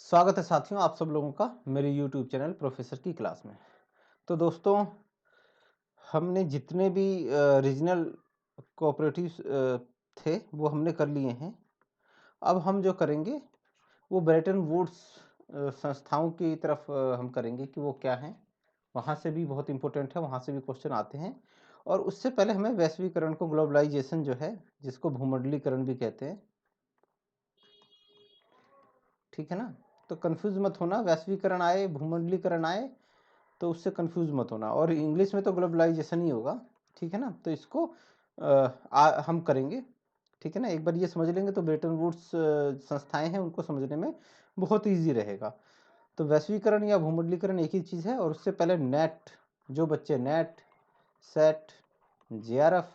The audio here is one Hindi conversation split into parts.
स्वागत है साथियों आप सब लोगों का मेरे YouTube चैनल प्रोफेसर की क्लास में। तो दोस्तों हमने जितने भी रीजनल कोऑपरेटिव्स थे वो हमने कर लिए हैं। अब हम जो करेंगे वो ब्रेटन वुड्स संस्थाओं की तरफ हम करेंगे कि वो क्या हैं। वहाँ से भी बहुत इम्पोर्टेंट है, वहाँ से भी क्वेश्चन आते हैं। और उससे पहले हमें वैश्वीकरण को, ग्लोबलाइजेशन जो है, जिसको भूमंडलीकरण भी कहते हैं, ठीक है ना। तो कंफ्यूज मत होना, वैश्वीकरण आए भूमंडलीकरण आए तो उससे कंफ्यूज मत होना, और इंग्लिश में तो ग्लोबलाइजेशन ही होगा, ठीक है ना। तो इसको हम करेंगे, ठीक है ना। एक बार ये समझ लेंगे तो ब्रेटन वुड्स संस्थाएं हैं उनको समझने में बहुत इजी रहेगा। तो वैश्वीकरण या भूमंडलीकरण एक ही चीज़ है। और उससे पहले नेट, जो बच्चे नेट, सेट, जेआरएफ,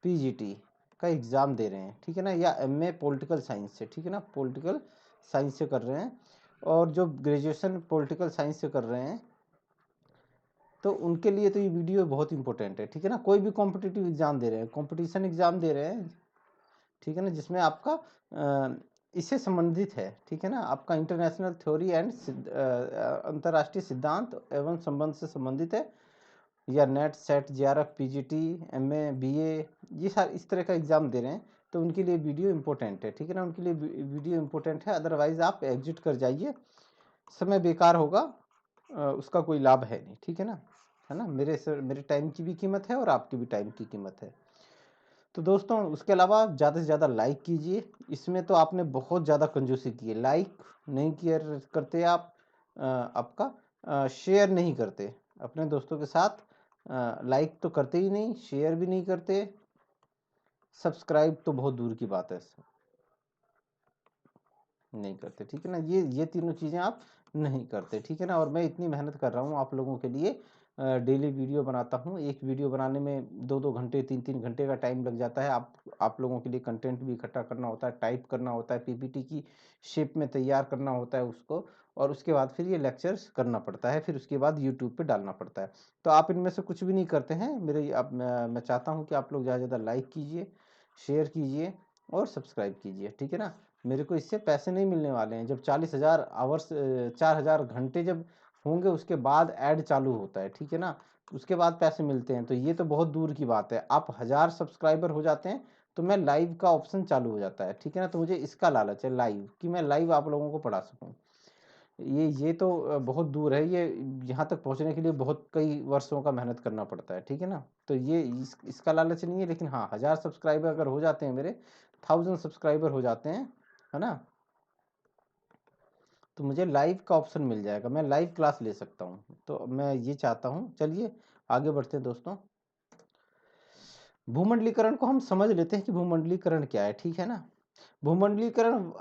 पीजीटी का एग्ज़ाम दे रहे हैं, ठीक है ना, या एमए पॉलिटिकल साइंस से, ठीक है ना, पॉलिटिकल साइंस से कर रहे हैं, और जो ग्रेजुएशन पॉलिटिकल साइंस से कर रहे हैं, तो उनके लिए तो ये वीडियो बहुत इंपॉर्टेंट है, ठीक है ना। कोई भी कॉम्पिटिटिव एग्जाम दे रहे हैं, कंपटीशन एग्जाम दे रहे हैं, ठीक है ना, जिसमें आपका इससे संबंधित है, ठीक है ना, आपका इंटरनेशनल थ्योरी एंड अंतर्राष्ट्रीय सिद्धांत एवं संबंध से संबंधित है, या net, set, JRF, PGT, MA, BA, ये सारे इस तरह का एग्जाम दे रहे हैं, तो उनके लिए वीडियो इंपॉर्टेंट है, ठीक है ना। उनके लिए वीडियो इंपॉर्टेंट है, अदरवाइज आप एग्जिट कर जाइए, समय बेकार होगा, उसका कोई लाभ है नहीं, ठीक है ना, है ना। मेरे टाइम की भी कीमत है और आपकी भी टाइम की कीमत है। तो दोस्तों उसके अलावा ज़्यादा से ज़्यादा लाइक कीजिए। इसमें तो आपने बहुत ज़्यादा कंजूसी की है, लाइक नहीं किया करते आप, आपका शेयर नहीं करते अपने दोस्तों के साथ, लाइक तो करते ही नहीं, शेयर भी नहीं करते, सब्सक्राइब तो बहुत दूर की बात है, नहीं करते, ठीक है ना। ये तीनों चीज़ें आप नहीं करते, ठीक है ना। और मैं इतनी मेहनत कर रहा हूँ आप लोगों के लिए, डेली वीडियो बनाता हूँ। एक वीडियो बनाने में 2-2 घंटे 3-3 घंटे का टाइम लग जाता है। आप लोगों के लिए कंटेंट भी इकट्ठा करना होता है, टाइप करना होता है, पीपीटी की शेप में तैयार करना होता है उसको, और उसके बाद फिर ये लेक्चर्स करना पड़ता है, फिर उसके बाद यूट्यूब पे डालना पड़ता है। तो आप इनमें से कुछ भी नहीं करते हैं। मैं चाहता हूँ कि आप लोग ज़्यादा से ज़्यादा लाइक कीजिए, शेयर कीजिए और सब्सक्राइब कीजिए, ठीक है ना। मेरे को इससे पैसे नहीं मिलने वाले हैं। जब 40,000 आवर्स, 4,000 घंटे जब होंगे उसके बाद ऐड चालू होता है, ठीक है ना, उसके बाद पैसे मिलते हैं। तो ये तो बहुत दूर की बात है। आप 1000 सब्सक्राइबर हो जाते हैं तो मैं लाइव का ऑप्शन चालू हो जाता है, ठीक है ना। तो मुझे इसका लालच है लाइव, कि मैं लाइव आप लोगों को पढ़ा सकूं। ये तो बहुत दूर है, ये यहाँ तक पहुँचने के लिए बहुत कई वर्षों का मेहनत करना पड़ता है, ठीक है ना। तो ये इसका लालच नहीं है, लेकिन हाँ 1000 सब्सक्राइबर अगर हो जाते हैं मेरे, 1000 सब्सक्राइबर हो जाते हैं, है ना, तो मुझे लाइव का ऑप्शन मिल जाएगा, मैं लाइव क्लास ले सकता हूँ। तो मैं ये चाहता हूँ। चलिए आगे बढ़ते हैं दोस्तों। भूमंडलीकरण को हम समझ लेते हैं कि भूमंडलीकरण क्या है, ठीक है ना। भूमंडलीकरण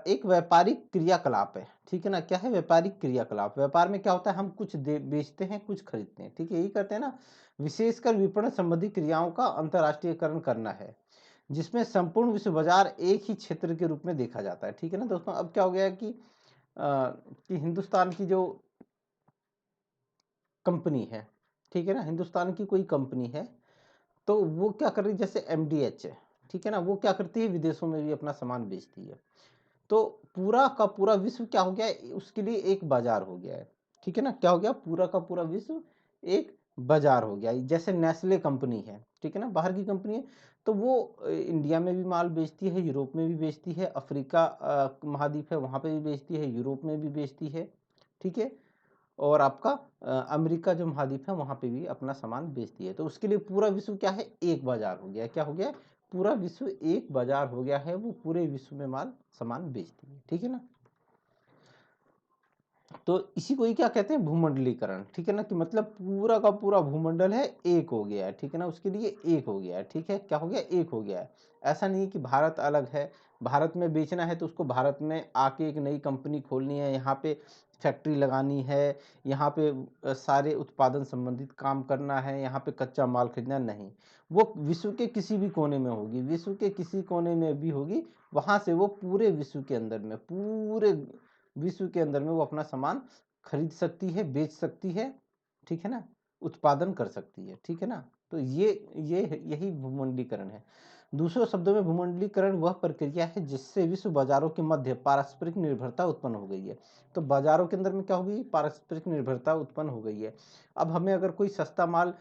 एक व्यापारिक क्रियाकलाप है, ठीक है ना। क्या है व्यापारिक क्रियाकलाप? व्यापार में क्या होता है, हम कुछ बेचते हैं, कुछ खरीदते हैं, ठीक है, यही करते हैं ना। विशेषकर विपणन संबंधी क्रियाओं का अंतर्राष्ट्रीयकरण करना है, जिसमें संपूर्ण विश्व बाजार एक ही क्षेत्र के रूप में देखा जाता है, ठीक है ना दोस्तों। अब क्या हो गया है कि हिंदुस्तान की जो कंपनी है, ठीक है ना, हिंदुस्तान की कोई कंपनी है, तो वो क्या कर रही है, जैसे एमडीएच है, ठीक है ना, वो क्या करती है, विदेशों में भी अपना सामान बेचती है। तो पूरा का पूरा विश्व क्या हो गया है, उसके लिए एक बाजार हो गया है, ठीक है ना। क्या हो गया, पूरा का पूरा विश्व एक बाजार हो गया। जैसे नेस्ले कंपनी है, ठीक है ना, बाहर की कंपनी है, तो वो इंडिया में भी माल बेचती है, यूरोप में भी बेचती है, अफ्रीका महाद्वीप है वहाँ पे भी बेचती है, यूरोप में भी बेचती है, ठीक है, और आपका अमेरिका जो महाद्वीप है वहाँ पे भी अपना सामान बेचती है। तो उसके लिए पूरा विश्व क्या है, एक बाजार हो गया है। क्या हो गया, पूरा विश्व एक बाजार हो गया है, वो पूरे विश्व में माल सामान बेचती है, ठीक है ना। तो इसी को ही क्या कहते हैं, भूमंडलीकरण, ठीक है ना, कि मतलब पूरा का पूरा भूमंडल है एक हो गया है, ठीक है ना, उसके लिए एक हो गया है, ठीक है, क्या हो गया, एक हो गया है। ऐसा नहीं है कि भारत अलग है, भारत में बेचना है तो उसको भारत में आके एक नई कंपनी खोलनी है, यहाँ पे फैक्ट्री लगानी है, यहाँ पे सारे उत्पादन संबंधित काम करना है, यहाँ पे कच्चा माल खरीदना नहीं। वो विश्व के किसी भी कोने में होगी, विश्व के किसी कोने में भी होगी, वहां से वो पूरे विश्व के अंदर में, पूरे विश्व के अंदर में वो अपना सामान खरीद सकती है, बेच सकती है, ठीक है ना, उत्पादन कर सकती है, ठीक है ना। तो ये यही भूमंडलीकरण है। दूसरे शब्दों में भूमंडलीकरण वह प्रक्रिया है जिससे विश्व बाजारों के मध्य पारस्परिक निर्भरता उत्पन्न हो गई है। तो बाजारों के अंदर में क्या हो गई? पारस्परिक निर्भरता उत्पन्न हो गई है। अब हमें अगर कोई सस्ता माल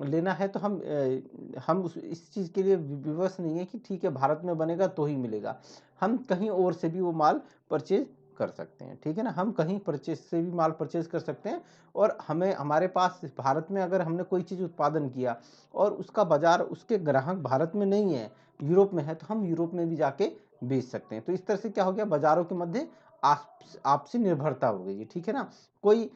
लेना है तो हम इस चीज़ के लिए विवश नहीं है कि ठीक है भारत में बनेगा तो ही मिलेगा। हम कहीं और से भी वो माल परचेज कर सकते हैं, ठीक है ना। हम कहीं परचेज से भी माल परचेज कर सकते हैं और हमारे पास भारत में अगर हमने कोई चीज़ उत्पादन किया और उसका बाजार, उसके ग्राहक भारत में नहीं है, यूरोप में है, तो हम यूरोप में भी जाके बेच सकते हैं। तो इस तरह से क्या हो गया? बाजारों के मध्य आपसी निर्भरता हो गई है, ठीक है ना। कोई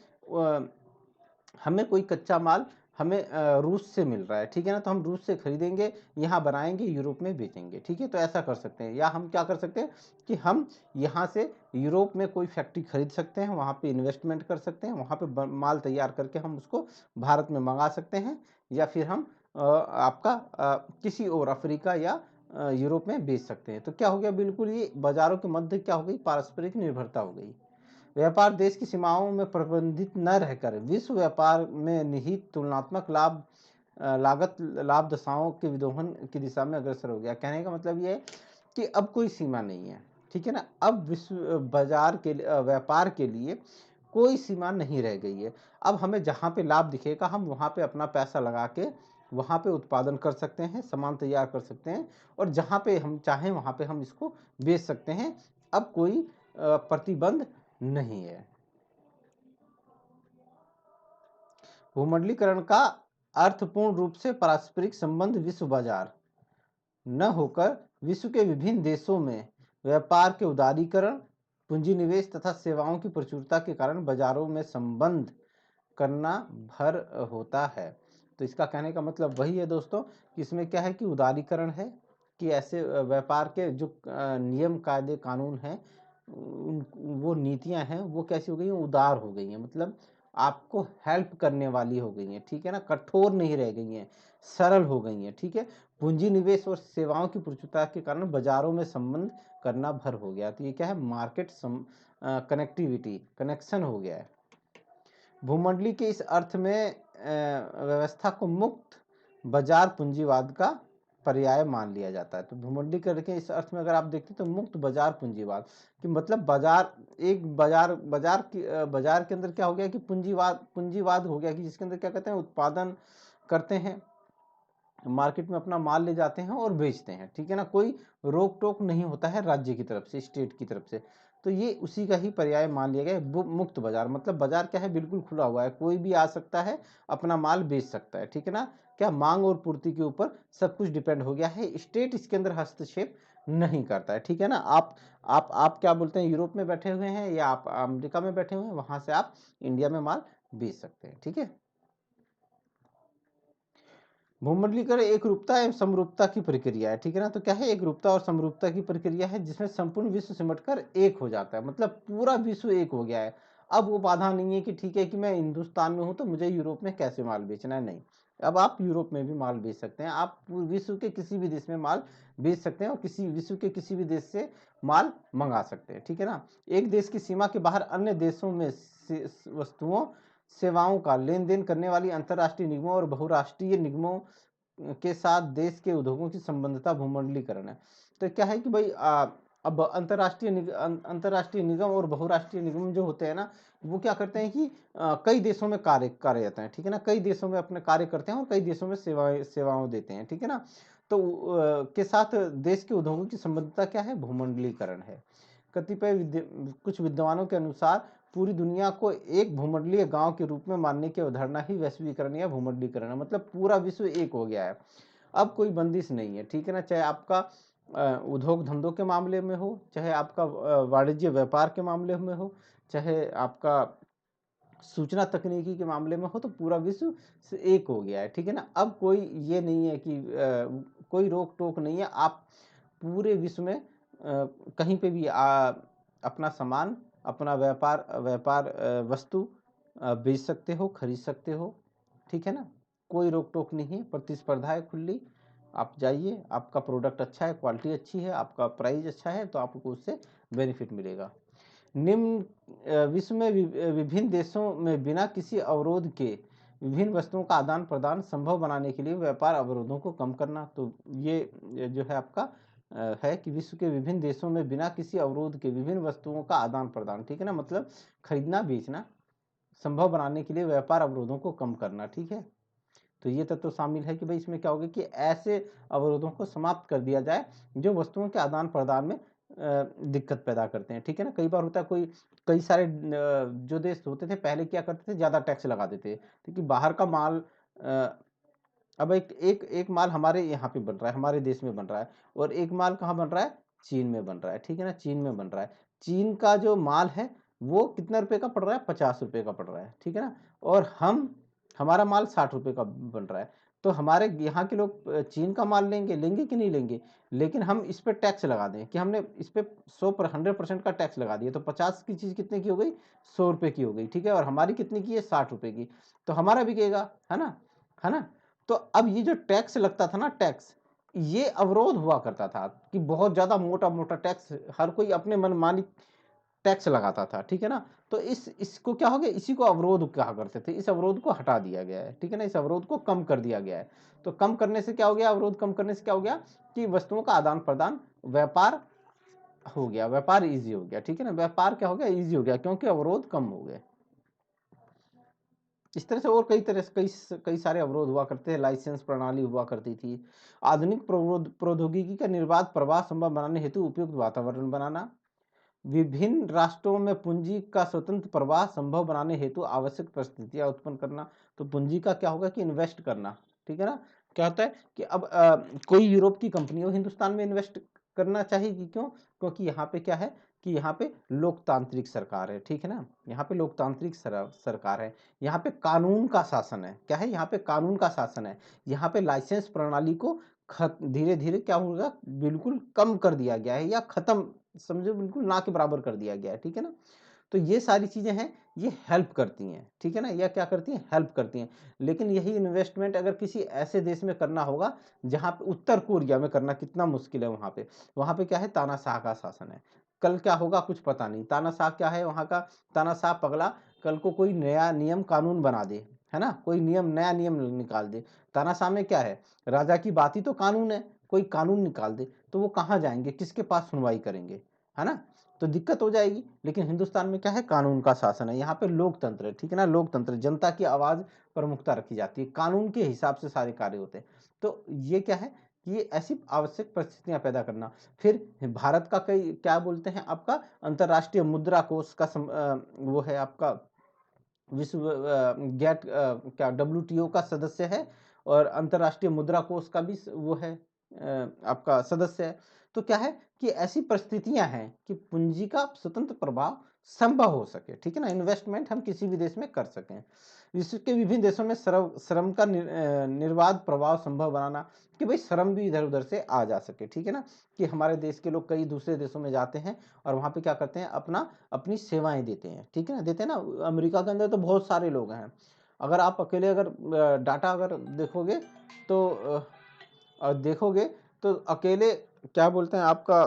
हमें कोई कच्चा माल हमें रूस से मिल रहा है, ठीक है ना, तो हम रूस से खरीदेंगे, यहाँ बनाएंगे, यूरोप में बेचेंगे, ठीक है। तो ऐसा कर सकते हैं। या हम क्या कर सकते हैं कि हम यहाँ से यूरोप में कोई फैक्ट्री खरीद सकते हैं, वहाँ पे इन्वेस्टमेंट कर सकते हैं, वहाँ पे माल तैयार करके हम उसको भारत में मंगा सकते हैं, या फिर हम आपका किसी और अफ्रीका या यूरोप में बेच सकते हैं। तो क्या हो गया? बिल्कुल ये बाजारों के मध्य क्या हो गई? पारस्परिक निर्भरता हो गई। व्यापार देश की सीमाओं में प्रतिबंधित न रहकर विश्व व्यापार में निहित तुलनात्मक लागत लाभ दशाओं के विदोहन की दिशा में अग्रसर हो गया। कहने का मतलब ये है कि अब कोई सीमा नहीं है, ठीक है ना। अब विश्व बाजार के व्यापार के लिए कोई सीमा नहीं रह गई है। अब हमें जहाँ पे लाभ दिखेगा हम वहाँ पे अपना पैसा लगा के वहाँ पे उत्पादन कर सकते हैं, सामान तैयार कर सकते हैं, और जहाँ पे हम चाहें वहाँ पे हम इसको बेच सकते हैं। अब कोई प्रतिबंध नहीं है। भूमंडलीकरण का अर्थपूर्ण रूप से पारस्परिक संबंध विश्व बाजार न होकर विश्व के विभिन्न देशों में व्यापार के उदारीकरण, पूंजी निवेश तथा सेवाओं की प्रचुरता के कारण बाजारों में संबंध करना भर होता है। तो इसका कहने का मतलब वही है दोस्तों कि इसमें क्या है कि उदारीकरण है, कि ऐसे व्यापार के जो नियम कायदे कानून हैं, वो नीतियां हैं, वो कैसी हो गई हैं? उदार हो गई हैं, मतलब आपको हेल्प करने वाली हो गई हैं, ठीक है ना। कठोर नहीं रह गई हैं, सरल हो गई हैं, ठीक है। पूंजी निवेश और सेवाओं की प्रचुरता के कारण बाजारों में संबंध करना भर हो गया। तो ये क्या है? मार्केट कनेक्टिविटी, कनेक्शन हो गया है। भूमंडली के इस अर्थ में व्यवस्था को मुक्त बाजार पूंजीवाद का पर्याय मान लिया जाता है। तो भूमंडलीकरण के इस अर्थ में अगर आप देखते हैं तो मुक्त बाजार पूंजीवाद कि मतलब बाजार, एक बाजार के अंदर क्या हो गया कि पूंजीवाद हो गया, कि जिसके अंदर क्या कहते हैं? उत्पादन करते हैं, मार्केट में अपना माल ले जाते हैं और बेचते हैं, ठीक है ना। कोई रोक टोक नहीं होता है राज्य की तरफ से, स्टेट की तरफ से। तो ये उसी का ही पर्याय मान लिया गया। मुक्त बाजार मतलब बाजार क्या है? बिल्कुल खुला हुआ है, कोई भी आ सकता है, अपना माल बेच सकता है, ठीक है ना। क्या मांग और पूर्ति के ऊपर सब कुछ डिपेंड हो गया है, स्टेट इसके अंदर हस्तक्षेप नहीं करता है, ठीक है ना। आप क्या बोलते हैं? यूरोप में बैठे हुए हैं या आप अमेरिका में बैठे हुए हैं, वहां से आप इंडिया में माल बेच सकते हैं, ठीक है। भूमंडलीकरण एक रूपता एवं समरूपता की प्रक्रिया है, ठीक है ना। तो क्या है? एक रूपता और समरूपता की प्रक्रिया है जिसमें संपूर्ण विश्व सिमटकर एक हो जाता है, मतलब पूरा विश्व एक हो गया है। अब वो बाधा नहीं है कि ठीक है कि मैं हिंदुस्तान में हूं तो मुझे यूरोप में कैसे माल बेचना है, नहीं। अब आप यूरोप में भी माल बेच सकते हैं, आप विश्व के किसी भी देश में माल बेच सकते हैं और विश्व के किसी भी देश से माल मंगा सकते हैं, ठीक है ना। एक देश की सीमा के बाहर अन्य देशों में वस्तुओं सेवाओं का लेन देन करने वाली अंतर्राष्ट्रीय निगमों और बहुराष्ट्रीय निगमों के साथ देश के उद्योगों की संबंधता भूमंडलीकरण है। तो क्या है कि भाई अब अंतर्राष्ट्रीय निगम और बहुराष्ट्रीय निगम जो होते हैं ना, वो क्या करते हैं कि कई देशों में कार्यरत हैं, ठीक है ना। कई देशों में अपने कार्य करते हैं और कई देशों में सेवाओं देते हैं, ठीक है ना। तो के साथ देश के उद्योगों की संबंधता क्या है? भूमंडलीकरण है। कुछ विद्वानों के अनुसार पूरी दुनिया को एक भूमंडलीय गांव के रूप में मानने की अवधारणा ही वैश्वीकरण या भूमंडलीकरण है, मतलब पूरा विश्व एक हो गया है। अब कोई बंदिश नहीं है, ठीक है ना। चाहे आपका उद्योग धंधों के मामले में हो, चाहे आपका वाणिज्य व्यापार के मामले में हो, चाहे आपका सूचना तकनीकी के मामले में हो, तो पूरा विश्व से एक हो गया है, ठीक है ना। अब कोई ये नहीं है कि कोई रोक टोक नहीं है, आप पूरे विश्व में कहीं पे भी अपना सामान, अपना व्यापार व्यापार वस्तु बेच सकते हो, खरीद सकते हो, ठीक है ना। कोई रोक टोक नहीं है, प्रतिस्पर्धा है खुली। आप जाइए, आपका प्रोडक्ट अच्छा है, क्वालिटी अच्छी है, आपका प्राइस अच्छा है, तो आपको उससे बेनिफिट मिलेगा। निम्न विश्व में विभिन्न देशों में बिना किसी अवरोध के विभिन्न वस्तुओं का आदान प्रदान संभव बनाने के लिए व्यापार अवरोधों को कम करना। तो ये जो है आपका है कि विश्व के विभिन्न देशों में बिना किसी अवरोध के विभिन्न वस्तुओं का आदान प्रदान, ठीक है ना, मतलब खरीदना बेचना संभव बनाने के लिए व्यापार अवरोधों को कम करना, ठीक है। तो ये तत्व तो शामिल है कि भाई इसमें क्या होगा कि ऐसे अवरोधों को समाप्त कर दिया जाए जो वस्तुओं के आदान प्रदान में दिक्कत पैदा करते हैं, ठीक है ना। कई बार होता है कई सारे जो देश होते थे पहले क्या करते थे, ज्यादा टैक्स लगा देते, क्योंकि बाहर का माल अब एक माल हमारे यहाँ पे बन रहा है, हमारे देश में बन रहा है, और एक माल कहाँ बन रहा है, चीन में बन रहा है, ठीक है ना, चीन में बन रहा है। चीन का जो माल है वो कितना रुपए का पड़ रहा है, 50 रुपए का पड़ रहा है, ठीक है ना, और हमारा माल 60 रुपए का बन रहा है। तो हमारे यहाँ के लोग चीन का माल लेंगे कि नहीं लेंगे, लेकिन हम इस पर टैक्स लगा दें कि हमने इस पर 100% का टैक्स लगा दिया, तो 50 की चीज कितने की हो गई, 100 रुपए की हो गई, ठीक है, और हमारी कितनी की है, 60 रुपए की, तो हमारा बिकेगा, है ना। तो अब ये जो टैक्स लगता था ना, टैक्स, ये अवरोध हुआ करता था कि बहुत ज्यादा मोटा मोटा टैक्स, हर कोई अपने मनमानी टैक्स लगाता था, ठीक है ना। तो इसको क्या हो गया, इसी को अवरोध कहा करते थे, इस अवरोध को हटा दिया गया है, ठीक है ना, इस अवरोध को कम कर दिया गया है। तो कम करने से क्या हो गया, अवरोध कम करने से क्या हो गया कि वस्तुओं का आदान प्रदान, व्यापार हो गया, व्यापार इजी हो गया, ठीक है ना, व्यापार क्या हो गया, इजी हो गया, क्योंकि अवरोध कम हो गए। इस तरह से और कई तरह से कई सारे अवरोध हुआ करते हैं, लाइसेंस प्रणाली हुआ करती थी। आधुनिक प्रौद्योगिकी का निर्बाध प्रवाह संभव बनाने हेतु उपयुक्त वातावरण बनाना, विभिन्न राष्ट्रों में पूंजी का स्वतंत्र प्रवाह संभव बनाने हेतु आवश्यक परिस्थितियां उत्पन्न करना। तो पूंजी का क्या होगा कि इन्वेस्ट करना, ठीक है ना। क्या होता है कि अब कोई यूरोप की कंपनी हो हिंदुस्तान में इन्वेस्ट करना चाहेगी, क्यों, क्योंकि यहाँ पे क्या है कि यहाँ पे लोकतांत्रिक सरकार है, ठीक है ना, यहाँ पे लोकतांत्रिक सरकार है, यहाँ पे कानून का शासन है, क्या है, यहाँ पे कानून का शासन है, यहाँ पे लाइसेंस प्रणाली को धीरे धीरे क्या होगा, बिल्कुल कम कर दिया गया है, या खत्म समझो बिल्कुल ना के बराबर कर दिया गया है, ठीक है ना। तो ये सारी चीजें हैं, ये हेल्प करती हैं, ठीक है ना, यह क्या करती हैं, हेल्प करती हैं। लेकिन यही इन्वेस्टमेंट अगर किसी ऐसे देश में करना होगा जहां पे, उत्तर कोरिया में करना कितना मुश्किल है, वहां पे क्या है, तानाशाह का शासन है, कल क्या होगा कुछ पता नहीं, तानाशाह क्या है वहां का, तानाशाह पगला कल को कोई नया नियम कानून बना दे, है ना, कोई नया नियम निकाल दे। तानाशाह में क्या है, राजा की बात ही तो कानून है, कोई कानून निकाल दे तो वो कहाँ जाएंगे, किसके पास सुनवाई करेंगे, है ना, तो दिक्कत हो जाएगी। लेकिन हिंदुस्तान में क्या है, कानून का शासन है, यहाँ पे लोकतंत्र है, ठीक है ना, लोकतंत्र, जनता की आवाज प्रमुखता रखी जाती है, कानून के हिसाब से सारे कार्य होते हैं। तो ये क्या है कि ये ऐसी आवश्यक परिस्थितियां पैदा करना। फिर भारत का कई क्या बोलते हैं आपका, अंतरराष्ट्रीय मुद्रा कोष का वो है आपका, विश्व गेट क्या WTO का सदस्य है, और अंतरराष्ट्रीय मुद्रा कोष का भी वो है आपका सदस्य है। तो क्या है कि ऐसी परिस्थितियां हैं कि पूंजी का स्वतंत्र प्रभाव संभव हो सके, ठीक है ना, इन्वेस्टमेंट हम किसी भी देश में कर सकें। विश्व के विभिन्न देशों में श्रम का निर्बाध प्रभाव संभव बनाना, कि भाई श्रम भी इधर उधर से आ जा सके, ठीक है ना, कि हमारे देश के लोग कई दूसरे देशों में जाते हैं और वहां पे क्या करते हैं, अपनी सेवाएं देते हैं, ठीक है ना, देते हैं ना। अमेरिका के अंदर तो बहुत सारे लोग हैं, अगर आप अकेले अगर डाटा अगर देखोगे तो अकेले क्या बोलते हैं आपका,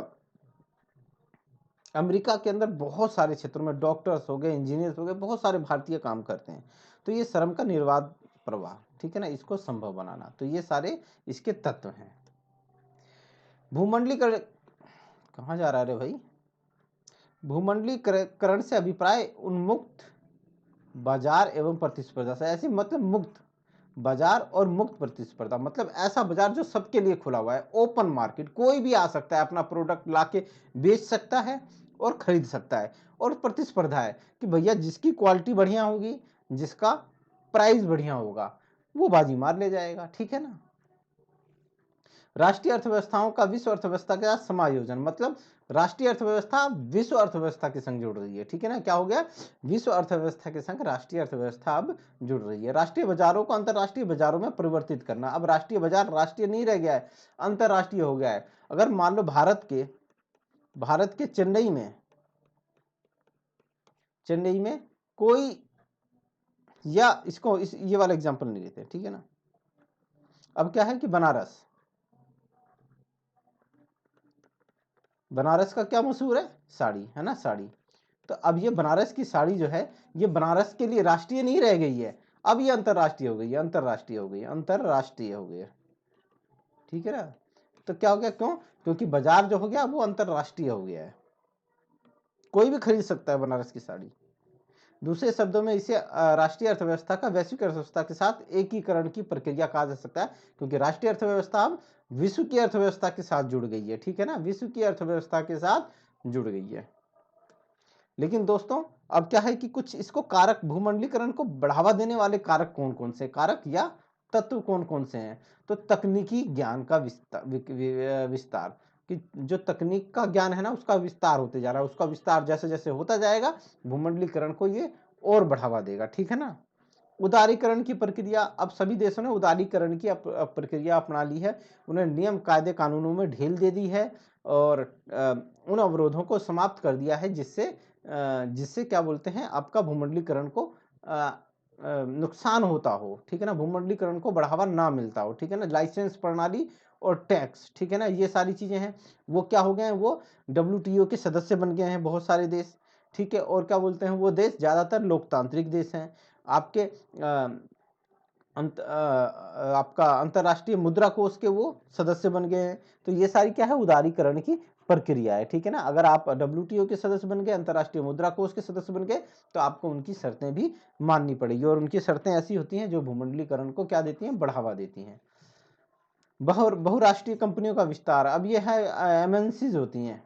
अमेरिका के अंदर बहुत सारे क्षेत्रों में डॉक्टर्स हो गए, इंजीनियर्स हो गए, बहुत सारे भारतीय काम करते हैं। तो ये श्रम का निर्बाध प्रवाह, ठीक है ना, इसको संभव बनाना, तो ये सारे इसके तत्व हैं। भूमंडलीकरण, कहाँ जा रहा है रे भाई, भूमंडलीकरण से अभिप्राय उन्मुक्त बाजार एवं प्रतिस्पर्धा से, ऐसी मतलब मुक्त बाजार और मुक्त प्रतिस्पर्धा, मतलब ऐसा बाजार जो सबके लिए खुला हुआ है, ओपन मार्केट, कोई भी आ सकता है अपना प्रोडक्ट लाके बेच सकता है और खरीद सकता है, और प्रतिस्पर्धा है कि भैया जिसकी क्वालिटी बढ़िया होगी, जिसका प्राइस बढ़िया होगा, वो बाजी मार ले जाएगा, ठीक है ना। राष्ट्रीय अर्थव्यवस्थाओं का विश्व अर्थव्यवस्था के साथ समायोजन, मतलब राष्ट्रीय अर्थव्यवस्था विश्व अर्थव्यवस्था के संग जुड़ रही है, ठीक है ना, क्या हो गया, विश्व अर्थव्यवस्था के संग राष्ट्रीय अर्थव्यवस्था अब जुड़ रही है। राष्ट्रीय बाजारों को अंतरराष्ट्रीय बाजारों में परिवर्तित करना, अब राष्ट्रीय बाजार राष्ट्रीय नहीं रह गया है, अंतरराष्ट्रीय हो गया है। अगर मान लो भारत के चेन्नई में कोई, या ये वाला एग्जांपल नहीं लेते, ठीक है ना। अब क्या है कि बनारस का क्या मशहूर है, साड़ी, है ना, साड़ी। तो अब ये बनारस की साड़ी जो है, ये बनारस के लिए राष्ट्रीय नहीं रह गई है, अब ये अंतरराष्ट्रीय हो गई, अंतरराष्ट्रीय हो गई, अंतरराष्ट्रीय हो गया, ठीक है ना। तो क्या हो गया, क्यों? क्योंकि बाजार जो हो गया वो अंतरराष्ट्रीय हो गया है, कोई भी खरीद सकता है बनारस की साड़ी। दूसरे शब्दों में इसे राष्ट्रीय अर्थव्यवस्था का वैश्विक अर्थव्यवस्था के साथ एकीकरण की प्रक्रिया कहा जा सकता है, क्योंकि राष्ट्रीय अर्थव्यवस्था अब विश्व की अर्थव्यवस्था के साथ जुड़ गई है, ठीक है ना, विश्व की अर्थव्यवस्था के साथ जुड़ गई है। लेकिन दोस्तों अब क्या है कि कुछ इसको कारक, भूमंडलीकरण को बढ़ावा देने वाले कारक कौन कौन से, कारक या तत्व कौन कौन से हैं? तो तकनीकी ज्ञान का विस्तार, कि जो तकनीक का ज्ञान है ना उसका विस्तार होते जा रहा है, उसका विस्तार जैसे जैसे होता जाएगा भूमंडलीकरण को ये और बढ़ावा देगा, ठीक है ना। उदारीकरण की प्रक्रिया, अब सभी देशों ने उदारीकरण की प्रक्रिया अपना ली है, उन्हें नियम कायदे कानूनों में ढील दे दी है और उन अवरोधों को समाप्त कर दिया है जिससे क्या बोलते हैं आपका भूमंडलीकरण को नुकसान होता हो, ठीक है ना, भूमंडलीकरण को बढ़ावा ना मिलता हो, ठीक है ना। लाइसेंस प्रणाली और टैक्स, ठीक है ना, ये सारी चीजें हैं वो क्या हो गए हैं, वो WTO के सदस्य बन गए हैं बहुत सारे देश, ठीक है। और क्या बोलते हैं वो देश ज्यादातर लोकतांत्रिक देश हैं। आपके आपका अंतरराष्ट्रीय मुद्रा कोष के वो सदस्य बन गए हैं। तो ये सारी क्या है, उदारीकरण की प्रक्रिया है, ठीक है ना। अगर आप WTO के सदस्य बन गए, अंतरराष्ट्रीय मुद्रा कोष के सदस्य बन गए, तो आपको उनकी शर्तें भी माननी पड़ेगी, और उनकी शर्तें ऐसी होती हैं जो भूमंडलीकरण को क्या देती हैं, बढ़ावा देती हैं। बहुराष्ट्रीय कंपनियों का विस्तार, अब ये है MNCs होती हैं,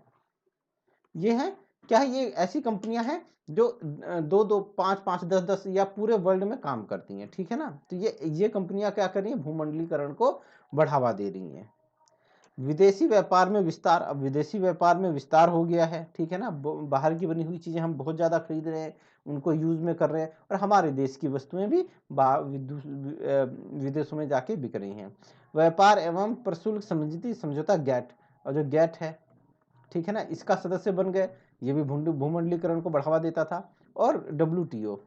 ये है क्या है, ये ऐसी कंपनियां हैं जो 2-2, 5-5, 10-10 या पूरे वर्ल्ड में काम करती हैं, ठीक है ना। तो ये कंपनियां क्या कर रही हैं, भूमंडलीकरण को बढ़ावा दे रही हैं। विदेशी व्यापार में विस्तार, अब विदेशी व्यापार में विस्तार हो गया है, ठीक है ना। बाहर की बनी हुई चीजें हम बहुत ज्यादा खरीद रहे हैं, उनको यूज में कर रहे हैं, और हमारे देश की वस्तुएं भी विदेशों में जाके बिक रही हैं। व्यापार एवं प्रशुल्क समझौता गैट, और जो गैट है, ठीक है ना, इसका सदस्य बन गए, ये भी भूमंडलीकरण को बढ़ावा देता था। और WTO,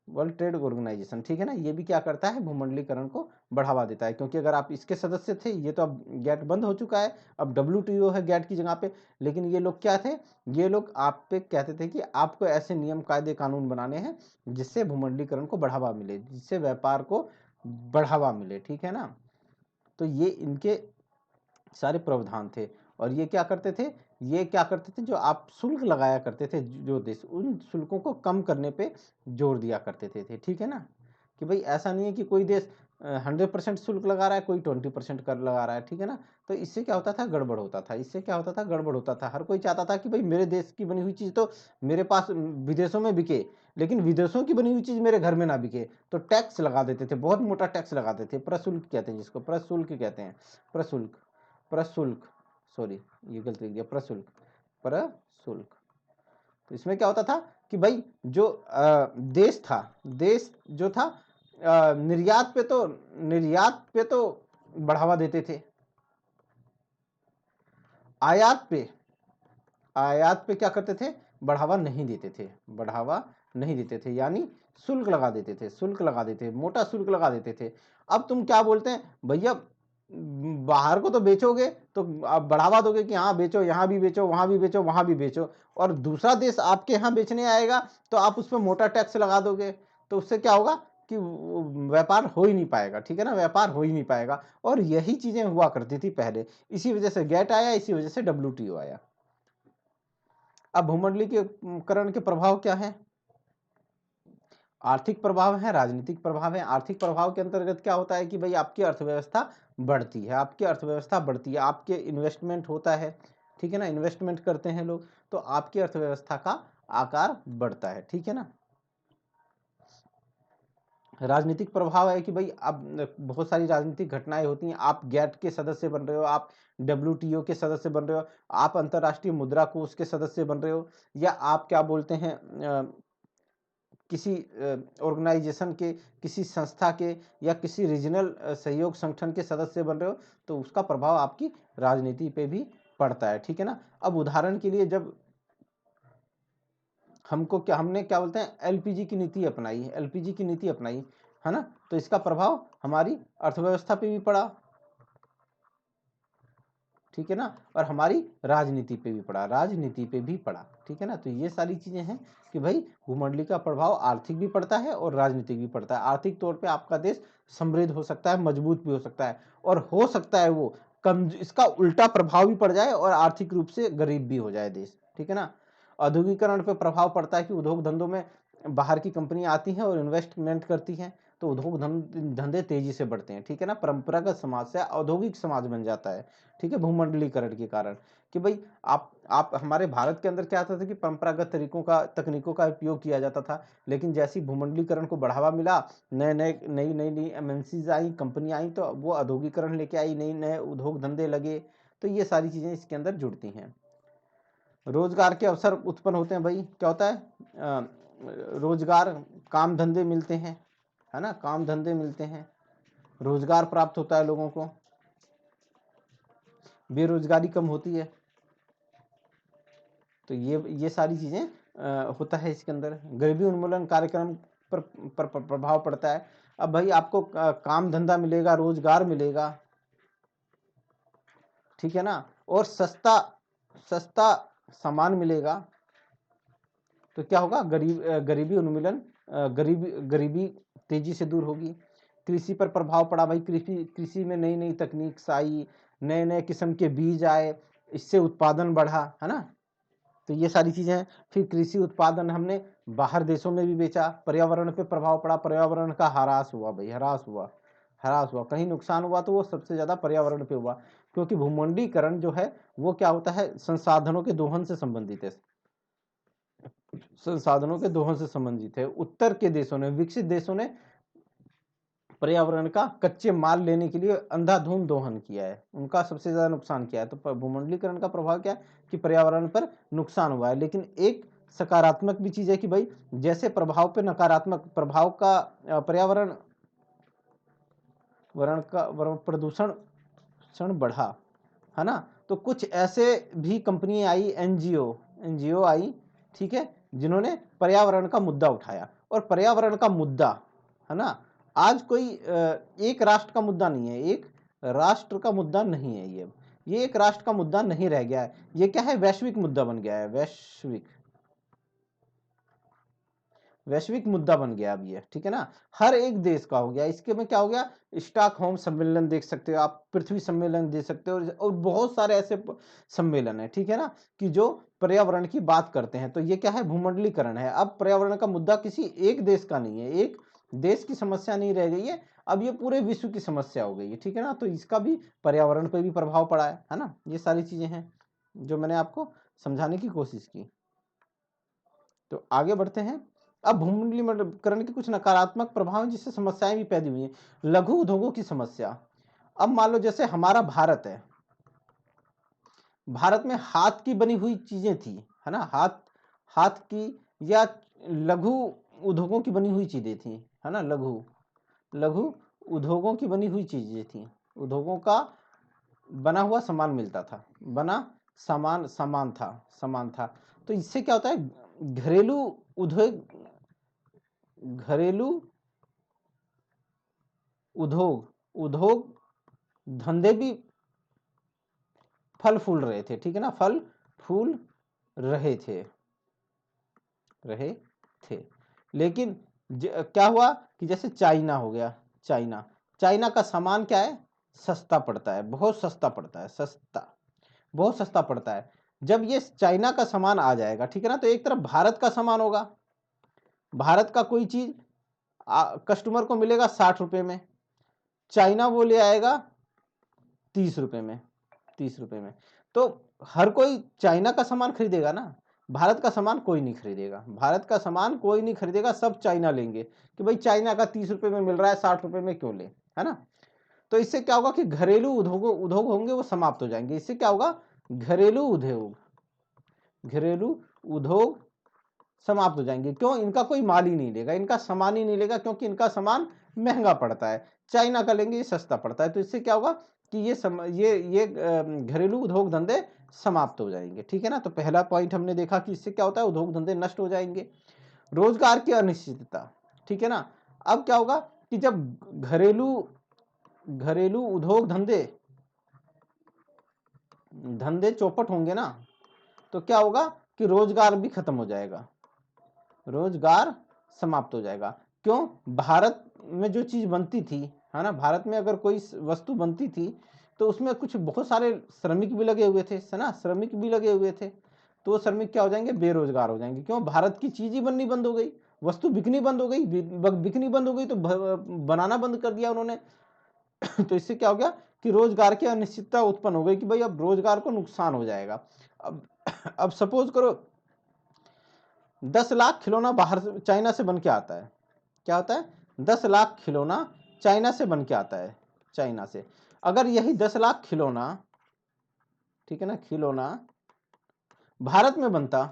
वर्ल्ड ट्रेड ऑर्गेनाइजेशन, ठीक है ना, ये भी क्या करता है, भूमंडलीकरण को बढ़ावा देता है, क्योंकि अगर आप इसके सदस्य थे, ये तो अब गैट बंद हो चुका है, अब WTO है गैट की जगह पे। लेकिन ये लोग क्या थे, ये लोग आप पे कहते थे कि आपको ऐसे नियम कायदे कानून बनाने हैं जिससे भूमंडलीकरण को बढ़ावा मिले, जिससे व्यापार को बढ़ावा मिले, ठीक है ना। तो ये इनके सारे प्रावधान थे। और ये क्या करते थे, जो आप शुल्क लगाया करते थे जो देश, उन शुल्कों को कम करने पे जोर दिया करते थे, ठीक है ना। कि भाई ऐसा नहीं है कि कोई देश 100% शुल्क लगा रहा है, कोई 20% कर लगा रहा है, ठीक है ना। तो इससे क्या होता था, गड़बड़ होता था, गड़बड़ होता था। हर कोई चाहता था कि भाई मेरे देश की बनी हुई चीज तो मेरे पास विदेशों में बिके, लेकिन विदेशों की बनी हुई चीज मेरे घर में ना बिके। तो टैक्स लगा देते थे, बहुत मोटा टैक्स लगाते थे, प्रशुल्क कहते हैं जिसको, प्रशुल्क कहते हैं, प्रशुल्क, सॉरी ये गलती हो गया, प्रशुल्क। तो इसमें क्या होता था कि भाई जो देश जो था निर्यात पे तो बढ़ावा देते थे, आयात पे क्या करते थे, बढ़ावा नहीं देते थे, यानी शुल्क लगा देते थे, मोटा शुल्क लगा देते थे। अब तुम क्या बोलते हैं भैया, बाहर को तो बेचोगे तो आप बढ़ावा दोगे कि हाँ बेचो, यहाँ भी बेचो, वहां भी बेचो, वहां भी बेचो, और दूसरा देश आपके यहाँ बेचने आएगा तो आप उस पर मोटा टैक्स लगा दोगे, तो उससे क्या होगा कि व्यापार हो ही नहीं पाएगा, ठीक है ना, व्यापार हो ही नहीं पाएगा। और यही चीजें हुआ करती थी पहले, इसी वजह से गैट आया, इसी वजह से WTO आया। अब भूमंडलीकरण के प्रभाव क्या है, आर्थिक प्रभाव है, राजनीतिक प्रभाव है। आर्थिक प्रभाव के अंतर्गत क्या होता है कि भाई आपकी अर्थव्यवस्था बढ़ती है, आपके इन्वेस्टमेंट होता है, ठीक है ना, इन्वेस्टमेंट करते हैं लोग, तो आपकी अर्थव्यवस्था का आकार बढ़ता है, ठीक है ना। राजनीतिक प्रभाव है कि भाई अब बहुत सारी राजनीतिक घटनाएं होती हैं, आप गैट के सदस्य बन रहे हो, आप WTO के सदस्य बन रहे हो, आप अंतरराष्ट्रीय मुद्रा कोष के सदस्य बन रहे हो, या आप क्या बोलते हैं किसी ऑर्गेनाइजेशन के, किसी संस्था के, या किसी रीजनल सहयोग संगठन के सदस्य बन रहे हो, तो उसका प्रभाव आपकी राजनीति पे भी पड़ता है, ठीक है ना। अब उदाहरण के लिए जब हमने क्या बोलते हैं LPG की नीति अपनाई है ना, तो इसका प्रभाव हमारी अर्थव्यवस्था पे भी पड़ा। ठीक है ना, और हमारी राजनीति पे भी पड़ा, राजनीति पे भी पड़ा, ठीक है ना। तो ये सारी चीजें हैं कि भाई भूमंडलीय का प्रभाव आर्थिक भी पड़ता है और राजनीतिक भी पड़ता है। आर्थिक तौर पे आपका देश समृद्ध हो सकता है, मजबूत भी हो सकता है, और हो सकता है वो इसका उल्टा प्रभाव भी पड़ जाए और आर्थिक रूप से गरीब भी हो जाए देश, ठीक है ना। औद्योगिकरण पे प्रभाव पड़ता है कि उद्योग धंधों में बाहर की कंपनियां आती हैं और इन्वेस्टमेंट करती हैं, तो उद्योग धंधे तेजी से बढ़ते हैं, ठीक है ना। परंपरागत समाज से औद्योगिक समाज बन जाता है, ठीक है, भूमंडलीकरण के कारण। कि भाई आप हमारे भारत के अंदर क्या था कि परंपरागत तकनीकों का उपयोग किया जाता था, लेकिन जैसी भूमंडलीकरण को बढ़ावा मिला, नई एमएनसीज आई, कंपनी आई, तो वो औद्योगिकरण लेके आई, नए उद्योग धंधे लगे, तो ये सारी चीजें इसके अंदर जुड़ती हैं। रोजगार के अवसर उत्पन्न होते हैं, भाई क्या होता है, रोजगार, काम धंधे मिलते हैं, है ना, काम धंधे मिलते हैं, रोजगार प्राप्त होता है लोगों को, बेरोजगारी कम होती है। तो ये सारी चीजें होता है इसके अंदर। गरीबी उन्मूलन कार्यक्रम पर प्रभाव पड़ता है। अब भाई आपको काम धंधा मिलेगा, रोजगार मिलेगा, ठीक है ना, और सस्ता सामान मिलेगा, तो क्या होगा, गरीबी उन्मूलन, गरीबी तेजी से दूर होगी। कृषि पर प्रभाव पड़ा, भाई कृषि में नई नई तकनीक आई, नए नए किस्म के बीज आए, इससे उत्पादन बढ़ा, है ना। तो ये सारी चीजें हैं। फिर कृषि उत्पादन हमने बाहर देशों में भी बेचा, पर्यावरण पे प्रभाव पड़ा, पर्यावरण का ह्रास हुआ, भाई ह्रास हुआ, कहीं नुकसान हुआ तो वो सबसे ज्यादा पर्यावरण पे हुआ, क्योंकि भूमंडलीकरण जो है वो क्या होता है, संसाधनों के दोहन से संबंधित है, संसाधनों के दोहन से संबंधित है। उत्तर के देशों ने, विकसित देशों ने पर्यावरण का कच्चे माल लेने के लिए अंधाधुंध दोहन किया है, उनका सबसे ज्यादा नुकसान किया है। तो भूमंडलीकरण का प्रभाव क्या है कि पर्यावरण पर नुकसान हुआ है। लेकिन एक सकारात्मक भी चीज है कि भाई जैसे प्रभाव पे नकारात्मक प्रभाव का, पर्यावरण प्रदूषण बढ़ा, है ना, तो कुछ ऐसे भी कंपनी आई, एनजीओ आई, ठीक है, जिन्होंने पर्यावरण का मुद्दा उठाया। और पर्यावरण का मुद्दा, है ना, आज कोई एक राष्ट्र का मुद्दा नहीं है, एक राष्ट्र का मुद्दा नहीं है, ये एक राष्ट्र का मुद्दा नहीं रह गया है, ये क्या है, वैश्विक मुद्दा बन गया है, वैश्विक मुद्दा बन गया अब ये, ठीक है ना, हर एक देश का हो गया। इसके में क्या हो गया, स्टॉकहोम सम्मेलन देख सकते हो आप, पृथ्वी सम्मेलन देख सकते हो, और बहुत सारे ऐसे सम्मेलन है, ठीक है ना, कि जो पर्यावरण की बात करते हैं। तो ये क्या है, भूमंडलीकरण है। अब पर्यावरण का मुद्दा किसी एक देश का नहीं है, एक देश की समस्या नहीं रह गई है, अब ये पूरे विश्व की समस्या हो गई है, ठीक है ना। तो इसका भी पर्यावरण पर भी प्रभाव पड़ा है ना। ये सारी चीजें हैं जो मैंने आपको समझाने की कोशिश की। तो आगे बढ़ते हैं। अब भूमंडलीकरण के कुछ नकारात्मक प्रभाव हैं जिससे समस्याएं भी पैदा हुई हैं। लघु उद्योगों की समस्या। अब मान लो जैसे हमारा भारत है, भारत में हाथ की बनी हुई चीजें थी, है ना, हाथ की या लघु उद्योगों की बनी हुई चीजें थी, है ना, लघु उद्योगों की बनी हुई चीजें थी, उद्योगों का बना हुआ सामान मिलता था, बना सामान था। तो इससे क्या होता है, घरेलू उद्योग धंधे भी फल फूल रहे थे, ठीक है ना, फल फूल रहे थे। लेकिन क्या हुआ कि जैसे चाइना हो गया, चाइना का सामान क्या है, सस्ता पड़ता है, बहुत सस्ता पड़ता है, बहुत सस्ता पड़ता है। जब ये चाइना का सामान आ जाएगा, ठीक है ना, तो एक तरफ भारत का सामान होगा, भारत का कोई चीज कस्टमर को मिलेगा 60 रुपए में, चाइना वो ले आएगा 30 रुपए में, 30 रुपए में। तो हर कोई चाइना का सामान खरीदेगा ना, भारत का सामान कोई नहीं खरीदेगा, भारत का सामान कोई नहीं खरीदेगा, सब चाइना लेंगे कि भाई चाइना का 30 रुपए में मिल रहा है, 60 रुपए में क्यों ले, है ना। तो इससे क्या होगा कि घरेलू उद्योग होंगे वो समाप्त हो जाएंगे। इससे क्या होगा, घरेलू उद्योग समाप्त हो जाएंगे। क्यों, इनका कोई माल ही नहीं लेगा, इनका सामान ही नहीं लेगा, क्योंकि इनका सामान महंगा पड़ता है, चाइना का लेंगे ये सस्ता पड़ता है। तो इससे क्या होगा कि ये घरेलू उद्योग धंधे समाप्त हो जाएंगे, ठीक है ना। तो पहला पॉइंट हमने देखा कि इससे क्या होता है, उद्योग धंधे नष्ट हो जाएंगे। रोजगार की अनिश्चितता, ठीक है ना। अब क्या होगा कि जब घरेलू उद्योग धंधे धंधे चौपट होंगे ना, तो क्या होगा कि रोजगार भी खत्म हो जाएगा, रोजगार समाप्त हो जाएगा। क्यों? भारत में जो चीज बनती थी, है ना, भारत में अगर कोई वस्तु बनती थी तो उसमें कुछ बहुत सारे श्रमिक भी लगे हुए थे, है ना, श्रमिक भी लगे हुए थे, तो वो श्रमिक क्या हो जाएंगे? बेरोजगार हो जाएंगे। क्यों? भारत की चीज ही बननी बंद हो गई, वस्तु बिकनी बंद हो गई, बिकनी बंद हो गई तो बनाना बंद कर दिया उन्होंने। तो इससे क्या हो गया कि रोजगार की अनिश्चितता उत्पन्न हो गई कि भाई अब रोजगार को नुकसान हो जाएगा। अब सपोज करो 10 लाख खिलौना बाहर से, चाइना से बन के आता है। क्या होता है? 10 लाख खिलौना चाइना से बन के आता है, चाइना से। अगर यही 10 लाख खिलौना, ठीक है ना, खिलौना भारत में बनता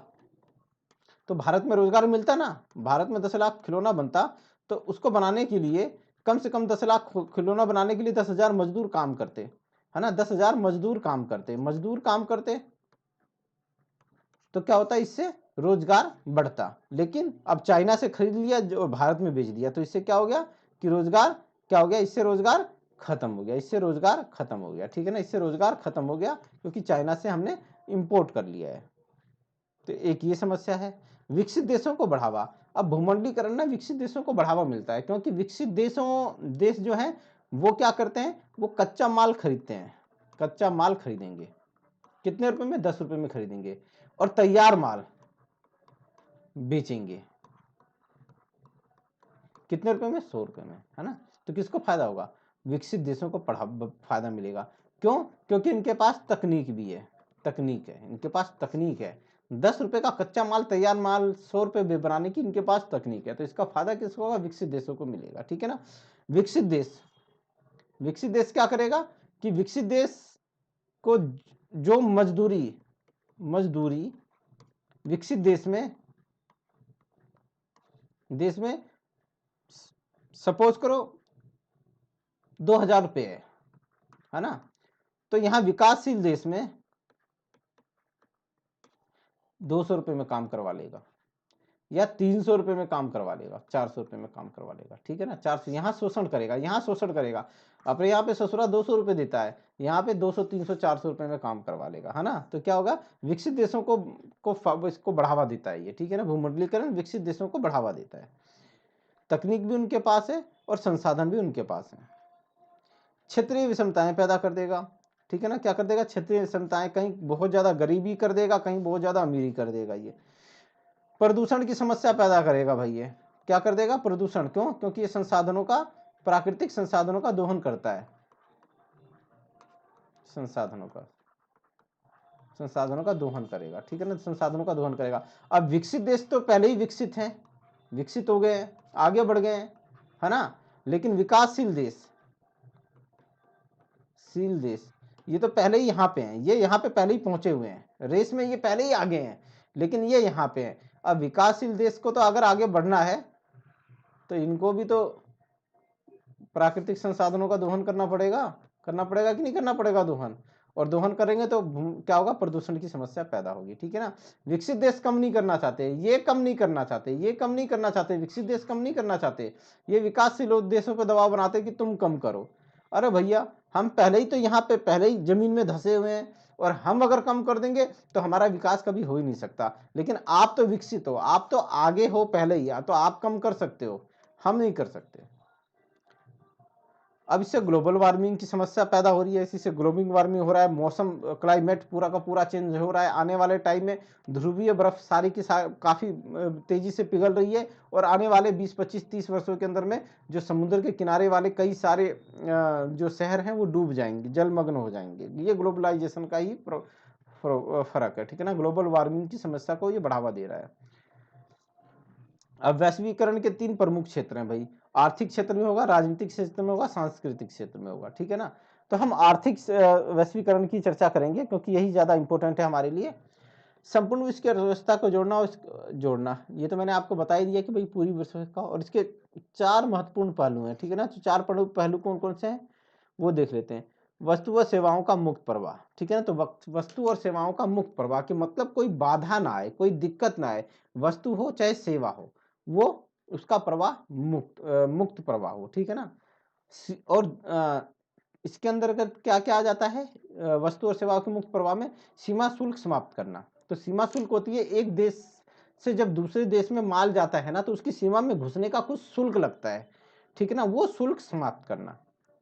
तो भारत में रोजगार मिलता ना। भारत में 10 लाख खिलौना बनता तो उसको बनाने के लिए कम से कम 10 लाख खिलौना बनाने के लिए 10,000 मजदूर काम करते, है ना, 10,000 मजदूर काम करते, तो क्या होता? इससे रोजगार बढ़ता। लेकिन अब चाइना से खरीद लिया जो भारत में बेच दिया, तो इससे क्या हो गया कि रोजगार क्या हो गया? इससे रोजगार खत्म हो गया, इससे रोजगार खत्म हो गया, ठीक है ना, इससे रोजगार खत्म हो गया क्योंकि चाइना से हमने इंपोर्ट कर लिया है। तो एक ये समस्या है। विकसित देशों को बढ़ावा। अब भूमंडलीकरण में विकसित देशों को बढ़ावा मिलता है क्योंकि विकसित देश जो है वो क्या करते हैं? वो कच्चा माल खरीदते हैं, कच्चा माल खरीदेंगे कितने रुपए में? 10 रुपए में खरीदेंगे, और तैयार माल बेचेंगे कितने रुपए में? 100 रुपए में, है ना। तो किसको फायदा होगा? विकसित देशों को फायदा मिलेगा। क्यों? क्योंकि इनके पास तकनीक भी है, तकनीक है, इनके पास तकनीक है। 10 रुपए का कच्चा माल, तैयार माल 100 रुपए में बनाने की इनके पास तकनीक है, तो इसका फायदा किसको होगा? विकसित देशों को मिलेगा, ठीक है ना। विकसित देश क्या करेगा कि विकसित देश को जो मजदूरी विकसित देश में सपोज करो 2,000 रुपये है ना, तो यहां विकासशील देश में 200 रुपए में काम करवा लेगा, या 300 रुपए में काम करवा लेगा, 400 रुपए में काम करवा लेगा, ठीक है ना। 400 यहां शोषण करेगा, अपने यहाँ पे ससुरा 200 रुपए देता है, यहाँ पे 200, 300, 400 रुपए में काम करवा लेगा, है ना। तो क्या होगा? विकसित देशों को इसको बढ़ावा देता है ये, ठीक है ना। भूमंडलीकरण विकसित देशों को बढ़ावा देता है, तकनीक भी उनके पास है और संसाधन भी उनके पास है। क्षेत्रीय विषमताएं पैदा कर देगा, ठीक है ना। क्या कर देगा? क्षेत्रीय विषमताएं, कहीं बहुत ज्यादा गरीबी कर देगा, कहीं बहुत ज्यादा अमीरी कर देगा। ये प्रदूषण की समस्या पैदा करेगा भाई, ये क्या कर देगा? प्रदूषण। क्यों? क्योंकि ये प्राकृतिक संसाधनों का दोहन करता है, संसाधनों का दोहन करेगा, ठीक है ना, संसाधनों का दोहन करेगा। अब विकसित देश तो पहले ही विकसित हैं, विकसित हो गए हैं, आगे बढ़ गए हैं, है ना। लेकिन विकासशील देश ये तो पहले ही यहाँ पे हैं, ये यहाँ पे पहले ही पहुंचे हुए हैं रेस में, ये पहले ही आगे हैं, लेकिन ये यहाँ पे हैं। अब विकासशील देश को तो अगर आगे बढ़ना है तो इनको भी तो प्राकृतिक संसाधनों का दोहन करना पड़ेगा कि नहीं करना पड़ेगा दोहन। और दोहन करेंगे तो क्या होगा? प्रदूषण की समस्या पैदा होगी, ठीक है ना। विकसित देश कम नहीं करना चाहते, ये कम नहीं करना चाहते, विकसित देश कम नहीं करना चाहते, ये विकासशील देशों पर दबाव बनाते कि तुम कम करो। अरे भैया, हम पहले ही तो यहाँ पे पहले ही जमीन में धंसे हुए हैं, और हम अगर कम कर देंगे तो हमारा विकास कभी हो ही नहीं सकता। लेकिन आप तो विकसित हो, आप तो आगे हो पहले ही, तो आप कम कर सकते हो, हम नहीं कर सकते। अब इससे ग्लोबल वार्मिंग की समस्या पैदा हो रही है, इसी से ग्लोबल वार्मिंग हो रहा है, मौसम क्लाइमेट पूरा का पूरा चेंज हो रहा है। आने वाले टाइम में ध्रुवीय बर्फ सारी की काफी तेजी से पिघल रही है, और आने वाले 20, 25, 30 वर्षों के अंदर में जो समुद्र के किनारे वाले कई सारे जो शहर हैं वो डूब जाएंगे, जलमग्न हो जाएंगे। ये ग्लोबलाइजेशन का ही फर्क है, ठीक है ना। ग्लोबल वार्मिंग की समस्या को ये बढ़ावा दे रहा है। अब वैश्वीकरण के 3 प्रमुख क्षेत्र हैं भाई, आर्थिक क्षेत्र में होगा, राजनीतिक क्षेत्र में होगा, सांस्कृतिक क्षेत्र में होगा, ठीक है ना। तो हम आर्थिक वैश्वीकरण की चर्चा करेंगे क्योंकि यही ज्यादा इंपॉर्टेंट है हमारे लिए। संपूर्ण विश्व की अर्थव्यवस्था को जोड़ना, ये तो मैंने आपको बता ही दिया कि भाई पूरी विश्व का, और इसके 4 महत्वपूर्ण पहलू हैं, ठीक है ना। तो 4 पहलू कौन कौन से हैं वो देख लेते हैं। वस्तु व सेवाओं का मुक्त प्रवाह, ठीक है ना। तो वस्तु और सेवाओं का मुक्त प्रवाह के मतलब कोई बाधा ना आए, कोई दिक्कत ना आए, वस्तु हो चाहे सेवा हो, वो उसका प्रवाह मुक्त प्रवाह हो, ठीक है ना। और इसके अंदर क्या क्या आ जाता है, वस्तु और सेवाओं के मुक्त प्रवाह में सीमा शुल्क समाप्त करना। तो सीमा शुल्क होती है एक देश से जब दूसरे देश में माल जाता है ना, तो उसकी सीमा में घुसने का कुछ शुल्क लगता है, ठीक है ना, वो शुल्क समाप्त करना,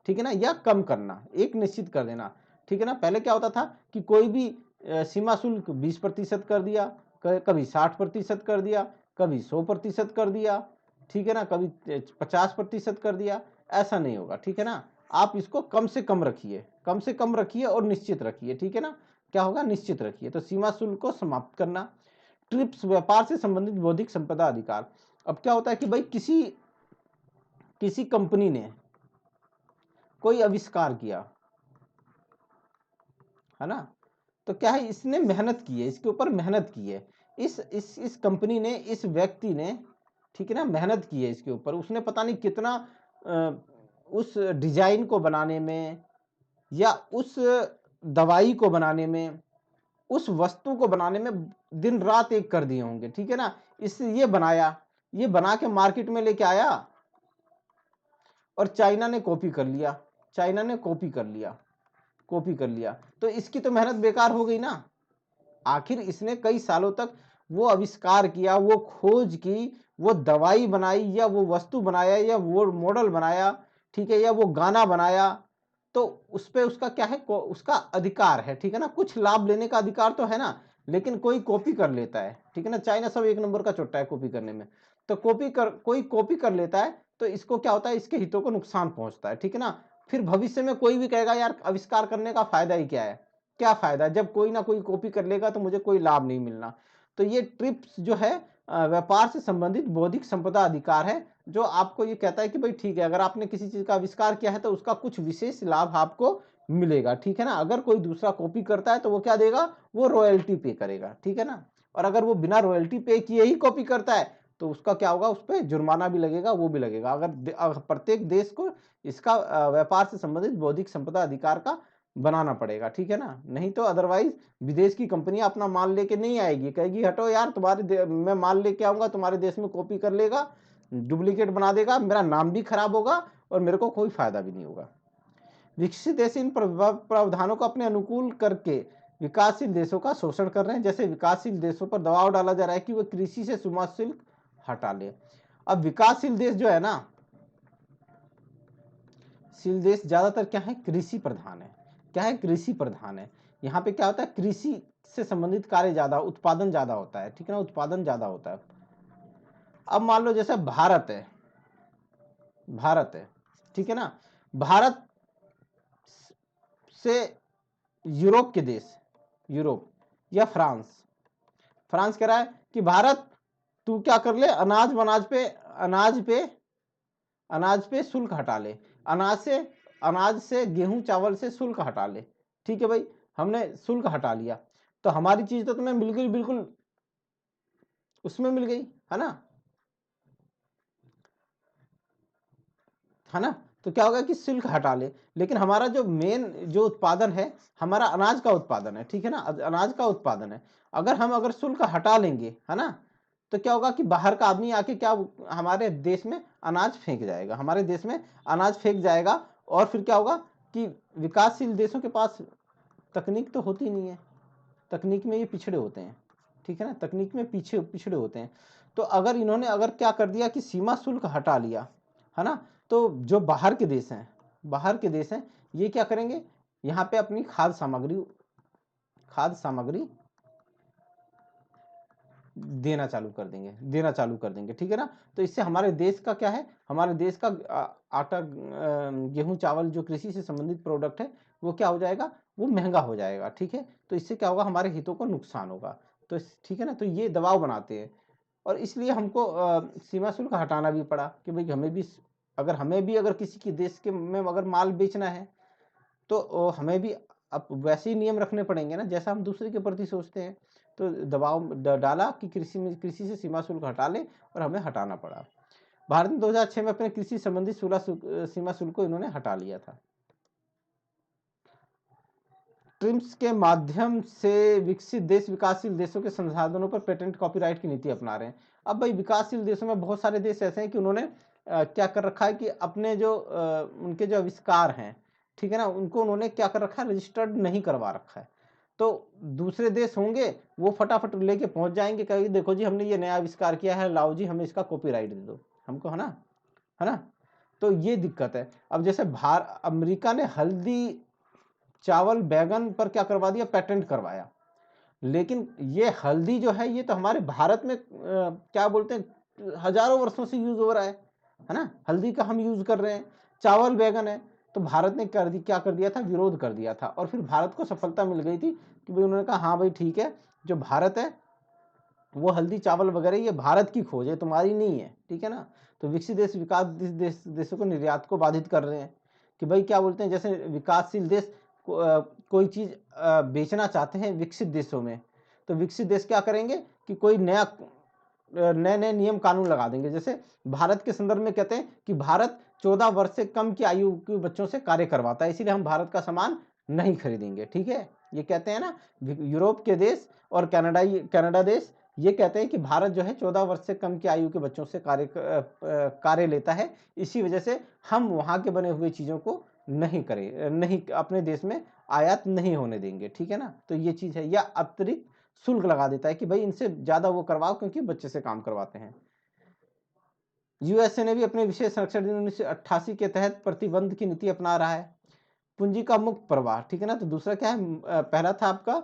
ठीक है ना, या कम करना, एक निश्चित कर देना, ठीक है ना। पहले क्या होता था कि कोई भी सीमा शुल्क 20% कर दिया, कभी 60% कर दिया, कभी 100% कर दिया, ठीक है ना, कभी 50% कर दिया, ऐसा नहीं होगा, ठीक है ना। आप इसको कम से कम रखिए, कम से कम रखिए और निश्चित रखिए, ठीक है ना। क्या होगा, निश्चित रखिए। तो सीमा शुल्क को समाप्त करना। ट्रिप्स, व्यापार से संबंधित बौद्धिक संपदा अधिकार। अब क्या होता है कि भाई किसी कंपनी ने कोई आविष्कार किया है ना, तो क्या है, इसने मेहनत की है, इसके ऊपर मेहनत की है, इस कंपनी ने, इस व्यक्ति ने, ठीक है ना, मेहनत की है इसके ऊपर। उसने पता नहीं कितना उस डिजाइन को बनाने में, या उस दवाई को बनाने में, उस वस्तु को बनाने में दिन रात एक कर दिए होंगे, ठीक है ना। इससे ये बनाया, ये बना के मार्केट में लेके आया और चाइना ने कॉपी कर लिया, चाइना ने कॉपी कर लिया, कॉपी कर लिया, तो इसकी तो मेहनत बेकार हो गई ना। आखिर इसने कई सालों तक वो आविष्कार किया, वो खोज की, वो दवाई बनाई, या वो वस्तु बनाया, या वो मॉडल बनाया, ठीक है, या वो गाना बनाया, तो उस पे उसका क्या है, उसका अधिकार है, ठीक है ना, कुछ लाभ लेने का अधिकार तो है ना। लेकिन कोई कॉपी कर लेता है, ठीक है ना, चाइना सब एक नंबर का चुट्टा है कॉपी करने में। तो कोई कॉपी कर लेता है, तो इसको क्या होता है, इसके हितों को नुकसान पहुंचता है, ठीक है ना। फिर भविष्य में कोई भी कहेगा यार आविष्कार करने का फायदा ही क्या है, क्या फायदा, जब कोई ना कोई कॉपी कर लेगा तो मुझे कोई लाभ नहीं मिलना। तो ये ट्रिप्स जो है व्यापार से संबंधित बौद्धिक संपदा अधिकार है, जो आपको ये कहता है कि भाई ठीक है, अगर आपने किसी चीज का आविष्कार किया है तो उसका कुछ विशेष लाभ आपको मिलेगा, ठीक है ना। अगर कोई दूसरा कॉपी करता है तो वो क्या देगा, वो रॉयल्टी पे करेगा, ठीक है ना। और अगर वो बिना रॉयल्टी पे किए ही कॉपी करता है तो उसका क्या होगा, उस पर जुर्माना भी लगेगा, वो भी लगेगा। अगर प्रत्येक देश को इसका व्यापार से संबंधित बौद्धिक संपदा अधिकार का बनाना पड़ेगा, ठीक है ना। नहीं तो अदरवाइज विदेश की कंपनी अपना माल लेके नहीं आएगी, कहेगी हटो यार, मैं माल लेके आऊंगा, तुम्हारे देश में कॉपी कर लेगा, डुप्लीकेट बना देगा, मेरा नाम भी खराब होगा और मेरे को कोई फायदा भी नहीं होगा। विकसित देश इन प्रावधानों को अपने अनुकूल करके विकासशील देशों का शोषण कर रहे हैं। जैसे विकासशील देशों पर दबाव डाला जा रहा है कि वो कृषि से सीमा शुल्क हटा ले। अब विकासशील देश जो है ना, शील देश ज्यादातर क्या है, कृषि प्रधान है। क्या है, कृषि प्रधान है। यहाँ पे क्या होता है, कृषि से संबंधित कार्य ज्यादा, उत्पादन ज्यादा होता है, ठीक है ना, उत्पादन ज्यादा होता है। अब मान लो जैसे भारत है, भारत है, ठीक है ना, भारत से यूरोप के देश, यूरोप या फ्रांस, फ्रांस कह रहा है कि भारत तू क्या कर ले, अनाज पे शुल्क हटा ले, अनाज से गेहूं चावल से शुल्क हटा ले, ठीक है भाई, हमने शुल्क हटा लिया, तो हमारी चीज तो तुम्हें मिल गई, बिल्कुल उसमें मिल गई, है ना, है ना। तो क्या होगा कि शुल्क हटा ले, लेकिन हमारा जो मेन जो उत्पादन है, हमारा अनाज का उत्पादन है, ठीक है ना, अनाज का उत्पादन है। अगर शुल्क हटा लेंगे, है ना, तो क्या होगा कि बाहर का आदमी आके क्या हमारे देश में अनाज फेंक जाएगा, हमारे देश में अनाज फेंक जाएगा। और फिर क्या होगा कि विकासशील देशों के पास तकनीक तो होती नहीं है, तकनीक में ये पिछड़े होते हैं, ठीक है ना, तकनीक में पीछे पिछड़े होते हैं। तो अगर क्या कर दिया कि सीमा शुल्क हटा लिया, है ना, तो जो बाहर के देश हैं, बाहर के देश हैं, ये क्या करेंगे, यहाँ पे अपनी खाद्य सामग्री देना चालू कर देंगे, ठीक है ना। तो इससे हमारे देश का क्या है, हमारे देश का आटा, गेहूं चावल जो कृषि से संबंधित प्रोडक्ट है, वो क्या हो जाएगा, वो महंगा हो जाएगा, ठीक है। तो इससे क्या होगा, हमारे हितों को नुकसान होगा। तो ठीक है ना, तो ये दबाव बनाते हैं और इसलिए हमको सीमा शुल्क हटाना भी पड़ा कि भाई हमें भी अगर किसी के देश के में अगर माल बेचना है तो हमें भी अब वैसे ही नियम रखने पड़ेंगे ना, जैसा हम दूसरे के प्रति सोचते हैं। तो दबाव डाला कि कृषि से सीमा शुल्क हटा ले, और हमें हटाना पड़ा। भारत ने 2006 में अपने कृषि संबंधी सीमा शुल्क को इन्होंने हटा लिया था। ट्रिम्स के माध्यम से विकसित देश विकासशील देशों के संसाधनों पर पेटेंट कॉपीराइट की नीति अपना रहे हैं। अब भाई विकासशील देशों में बहुत सारे देश ऐसे हैं कि उन्होंने क्या कर रखा है कि अपने जो उनके जो आविष्कार हैं, ठीक है ना, उनको उन्होंने क्या कर रखा है, रजिस्टर्ड नहीं करवा रखा है। तो दूसरे देश होंगे वो फटाफट लेके पहुंच जाएंगे, कहेंगे देखो जी हमने ये नया आविष्कार किया है, लाओ जी हमें इसका कॉपीराइट दे दो हमको, है ना। तो ये दिक्कत है। अब जैसे अमेरिका ने हल्दी, चावल, बैगन पर क्या करवा दिया, पेटेंट करवाया। लेकिन ये हल्दी जो है ये तो हमारे भारत में क्या बोलते हैं, हजारों वर्षों से यूज हो रहा है ना, हल्दी का हम यूज कर रहे हैं। चावल, बैगन है, तो भारत ने क्या कर दिया था, विरोध कर दिया था। और फिर भारत को सफलता मिल गई थी कि भाई उन्होंने कहा हाँ भाई ठीक है, जो भारत है वो हल्दी, चावल वगैरह ये भारत की खोज है, तुम्हारी नहीं है, ठीक है ना। तो विकसित देश विकास देशों को निर्यात को बाधित कर रहे हैं कि भाई क्या बोलते हैं, जैसे विकासशील देश कोई चीज बेचना चाहते हैं विकसित देशों में, तो विकसित देश क्या करेंगे कि कोई नए नए नियम कानून लगा देंगे। जैसे भारत के संदर्भ में कहते हैं कि भारत 14 वर्ष से कम की आयु के बच्चों से कार्य करवाता है, इसीलिए हम भारत का सामान नहीं खरीदेंगे, ठीक है। ये कहते हैं ना, यूरोप के देश और कनाडा देश ये कहते हैं कि भारत जो है 14 वर्ष से कम की आयु के बच्चों से कार्य लेता है, इसी वजह से हम वहां के बने हुए चीजों को नहीं अपने देश में आयात नहीं होने देंगे, ठीक है ना। तो ये चीज है, या अतिरिक्त शुल्क लगा देता है कि भाई इनसे ज्यादा वो करवाओ क्योंकि बच्चे से काम करवाते हैं। यूएसए ने भी अपने विशेष संरक्षण दिन 1988 के तहत प्रतिबंध की नीति अपना रहा है। पूंजी का मुक्त प्रवाह, ठीक है ना। तो दूसरा क्या है, पहला था आपका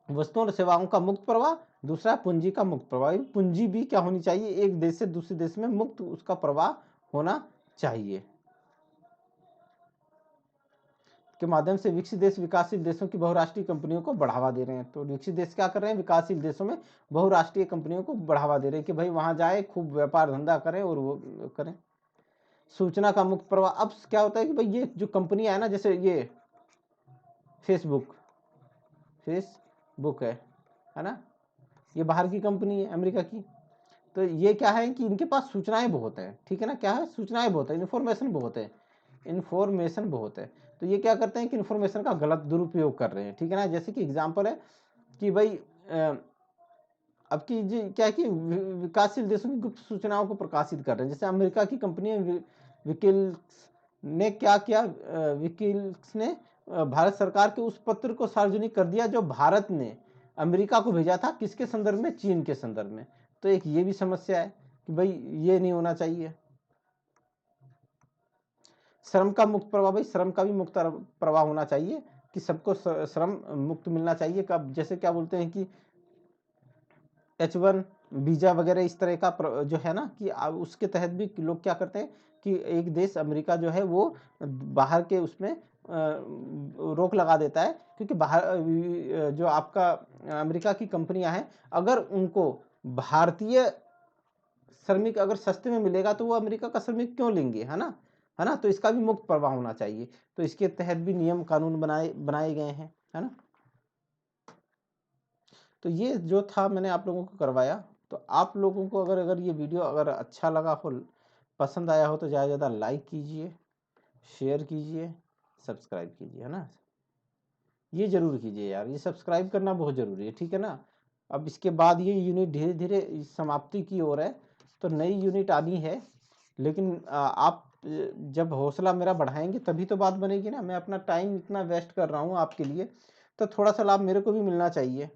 वस्तुओं और सेवाओं का मुक्त प्रवाह, दूसरा पूंजी का मुक्त प्रवाह। पूंजी भी क्या होनी चाहिए, एक देश से दूसरे देश में मुक्त उसका प्रवाह होना चाहिए, के माध्यम से विकसित देश विकासशील देशों की बहुराष्ट्रीय कंपनियों को बढ़ावा दे रहे हैं। तो विकसित देश क्या कर रहे हैं, विकासशील देशों में बहुराष्ट्रीय कंपनियों को बढ़ावा दे रहे हैं कि भाई वहां जाए, खूब व्यापार धंधा करें और वो करें। सूचना का मुक्त प्रवाह, अब क्या होता है कि भाई ये जो कंपनियां है ना, जैसे ये फेसबुक है ना, ये बाहर की कंपनी है, अमेरिका की। तो ये क्या है कि इनके पास सूचनाएं बहुत है, ठीक है ना, क्या है, सूचनाएं बहुत है, इन्फॉर्मेशन बहुत है। तो ये क्या करते हैं कि इन्फॉर्मेशन का गलत दुरुपयोग कर रहे हैं, ठीक है ना। जैसे कि एग्जांपल है कि भाई अब की क्या है कि विकासशील देशों की गुप्त सूचनाओं को प्रकाशित कर रहे हैं। जैसे अमेरिका की कंपनी विकिलीक्स ने क्या किया, विकिलीक्स ने भारत सरकार के उस पत्र को सार्वजनिक कर दिया जो भारत ने अमेरिका को भेजा था, किसके संदर्भ में, चीन के संदर्भ में। तो एक ये भी समस्या है कि भाई ये नहीं होना चाहिए। श्रम का मुक्त प्रवाह, भाई श्रम का भी मुक्त प्रवाह होना चाहिए कि सबको श्रम मुक्त मिलना चाहिए। कब, जैसे क्या बोलते हैं कि H1 वीजा वगैरह इस तरह का जो है ना, कि उसके तहत भी लोग क्या करते हैं कि एक देश अमेरिका जो है वो बाहर के उसमें रोक लगा देता है, क्योंकि बाहर जो आपका अमेरिका की कंपनियां हैं, अगर उनको भारतीय श्रमिक अगर सस्ते में मिलेगा तो वो अमेरिका का श्रमिक क्यों लेंगे, है ना। तो इसका भी मुक्त प्रवाह होना चाहिए। तो इसके तहत भी नियम कानून बनाए गए हैं, है ना। तो ये जो था मैंने आप लोगों को करवाया। तो आप लोगों को अगर ये वीडियो अगर अच्छा लगा हो, पसंद आया हो, तो ज़्यादा से ज़्यादा लाइक कीजिए, शेयर कीजिए, सब्सक्राइब कीजिए, है ना। ये जरूर कीजिए यार, ये सब्सक्राइब करना बहुत ज़रूरी है, ठीक है ना। अब इसके बाद ये यूनिट धीरे धीरे समाप्ति की ओर है, तो नई यूनिट आनी है। लेकिन आप जब हौसला मेरा बढ़ाएंगे तभी तो बात बनेगी ना। मैं अपना टाइम इतना वेस्ट कर रहा हूँ आपके लिए, तो थोड़ा सा लाभ मेरे को भी मिलना चाहिए।